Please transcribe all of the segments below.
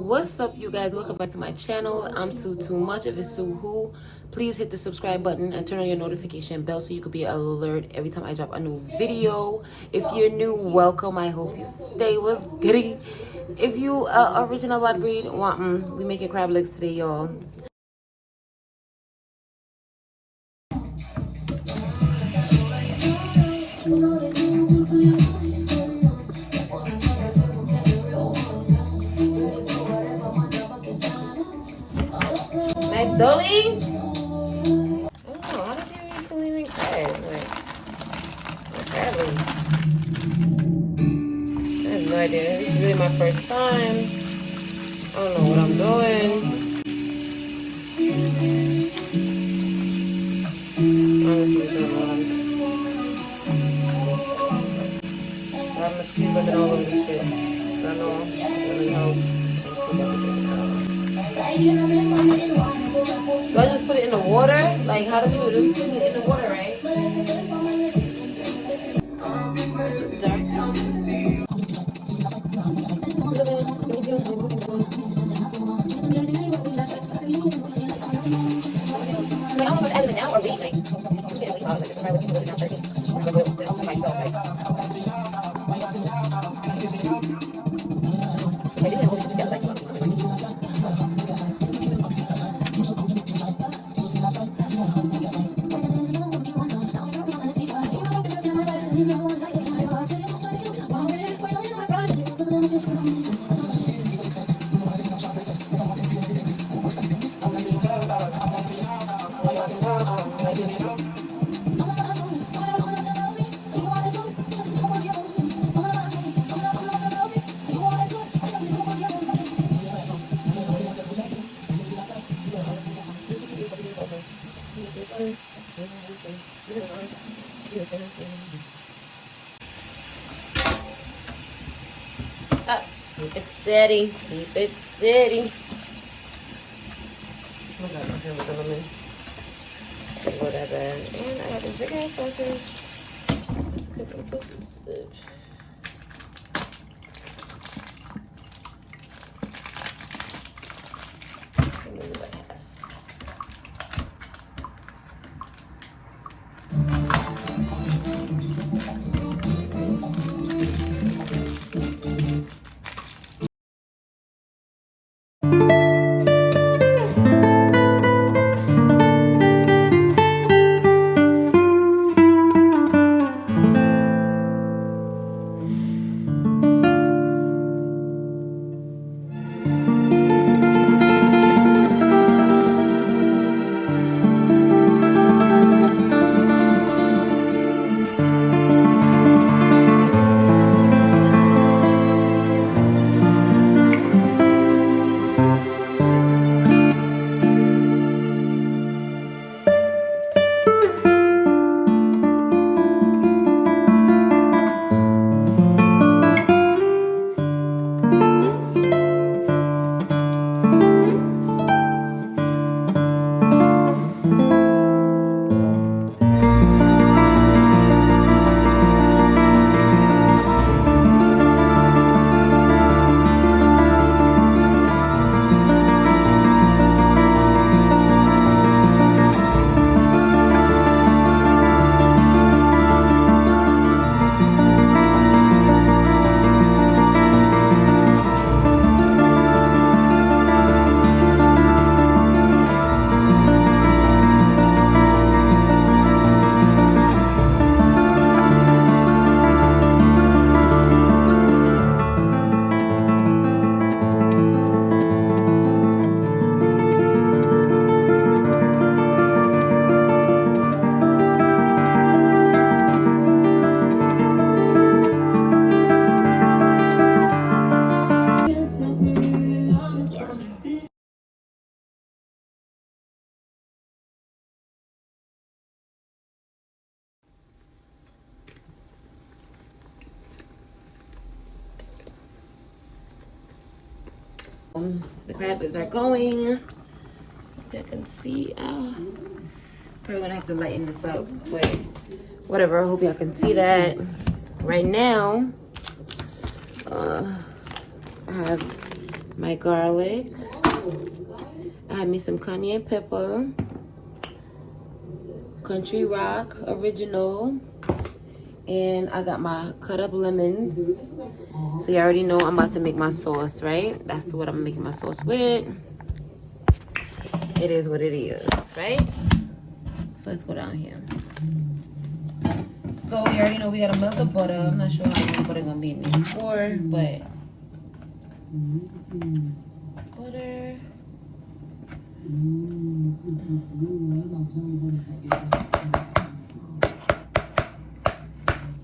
What's up, you guys? Welcome back to my channel. I'm Sue Too Much. If it's Sue Who, please hit the subscribe button and turn on your notification bell so you could be alert every time I drop a new video. If you're new, welcome. I hope you stay with goody. If you are original bad breed, we making crab legs today, y'all. Dolly? I don't know. How did you even eating crab? Like crab legs? I have no idea. This is really my first time. I don't know what I'm doing. Honestly, I don't know. I'm gonna keep looking all over this shit. I know it really helps. Do I just put it in the water? Like, how do we do this? Put it in the water, right? Wait, I don't know if it's adding it now or wait. Like, I'm getting late, like, it's probably looking really not thirsty. I'm gonna do it myself, like. I didn't hold it together, like, keep it steady, keep it steady. Oh my god, my hair was on me. Whatever. And I got this big ass sausage. Let's cook some sausage. The crab legs are going. You can see. Probably gonna have to lighten this up, but whatever. I hope y'all can see that. Right now, I have my garlic. I have me some cayenne pepper, country rock original, and I got my cut up lemons. So you already know I'm about to make my sauce, right? That's what I'm making my sauce with. It is what it is, right? So let's go down here. So you already know we gotta melt the butter. I'm not sure how much butter gonna be in this for, but butter.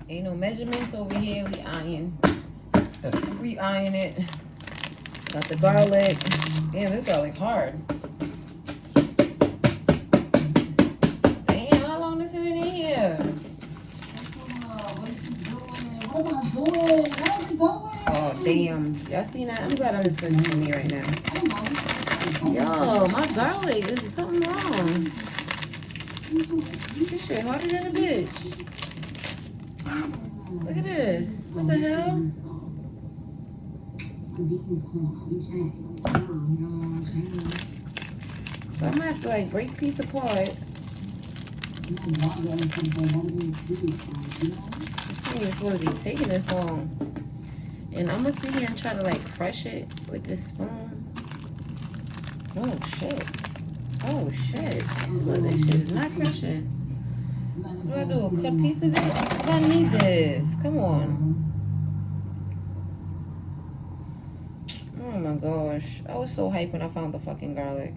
Ain't no measurements over here. We iron it. Got the garlic. Damn, this garlic hard. Damn, how long is it in here? What am I doing? How's it going? Oh, damn. Y'all seen that? I'm glad I'm just cooking for me right now. Yo, my garlic. There's something wrong. This shit harder than a bitch. Look at this. What the hell? So I'm gonna have to like break the piece apart. This thing is supposed to be taking this long. And I'm gonna sit here and try to like crush it with this spoon. Oh shit. Oh shit. Look, this shit is not crushing. What do I do? Cut a piece of it? I need this. Come on. Oh my gosh. I was so hyped when I found the fucking garlic.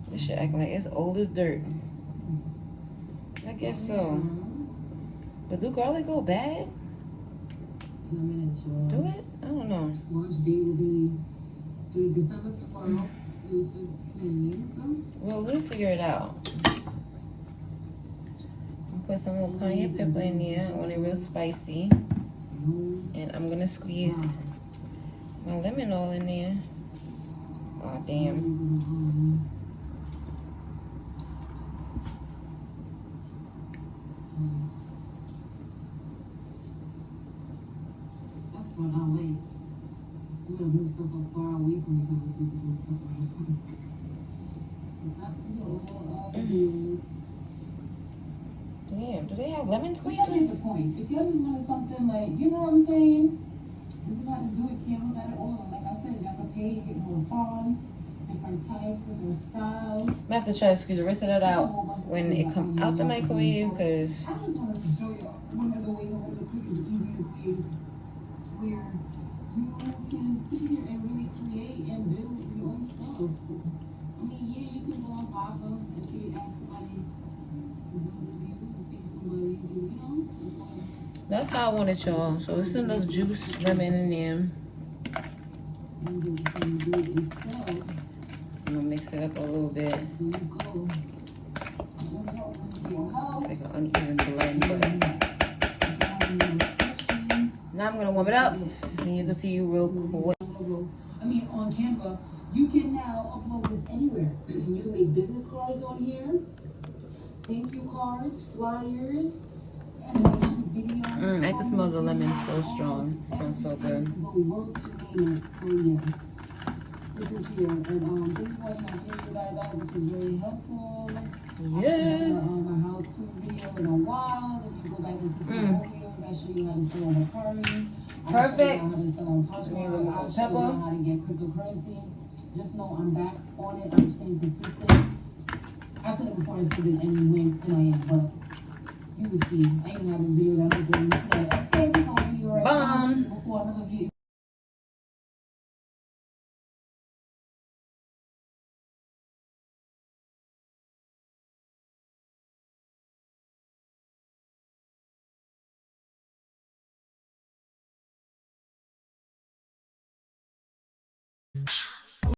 This shit acting like it's old as dirt. I guess so. But do garlic go bad? Do it? I don't know. Launch date will be through December 12th through 15th. Well, we'll figure it out. I'll put some more cayenne pepper in there. I want it real spicy. And I'm gonna squeeze my lemon all in there. Oh damn. That's what I like. We gotta move stuff up far away from each other so we can stuff around. Damn, do they have lemon squeeze? That's just the point. If y'all just wanted something like, you know what I'm saying? This is how to do it. Can't look at it all. Like I said, you have to pay to get more fonts, different types, different styles. I'm gonna have to try to squeeze the rest of that out when it comes out the microwave, because I just wanted to show you one of the ways, one of the quickest, easiest ways where you can sit here and really create and build your own stuff. I mean, yeah, you can go on Fiverr and ask somebody to do it for you, pay somebody to do, you know? that's how I want it, y'all. So it's enough juice, lemon in there. I'm gonna mix it up a little bit. It's like an uneven blend, but now I'm gonna warm it up, and you can see you real quick. I mean, on Canva, you can now upload this anywhere. You can make business cards on here, thank you cards, flyers, animation videos. I can smell the lemon so strong. It smells so good. So yeah, this is here. And thank you for watching my video, guys. I hope this was very helpful. Yes. My how-to video in a while. If you go back into some old videos, I show you how to sell on a curry. Perfect. I show you how to sell on Poshmark. I'll show you how to get cryptocurrency. Just know I'm back on it. I'm staying consistent. I've said it before, I still didn't and win, and I am, but you will see. I ain't having videos. I'm doing this. Okay, we're going to be right before another video.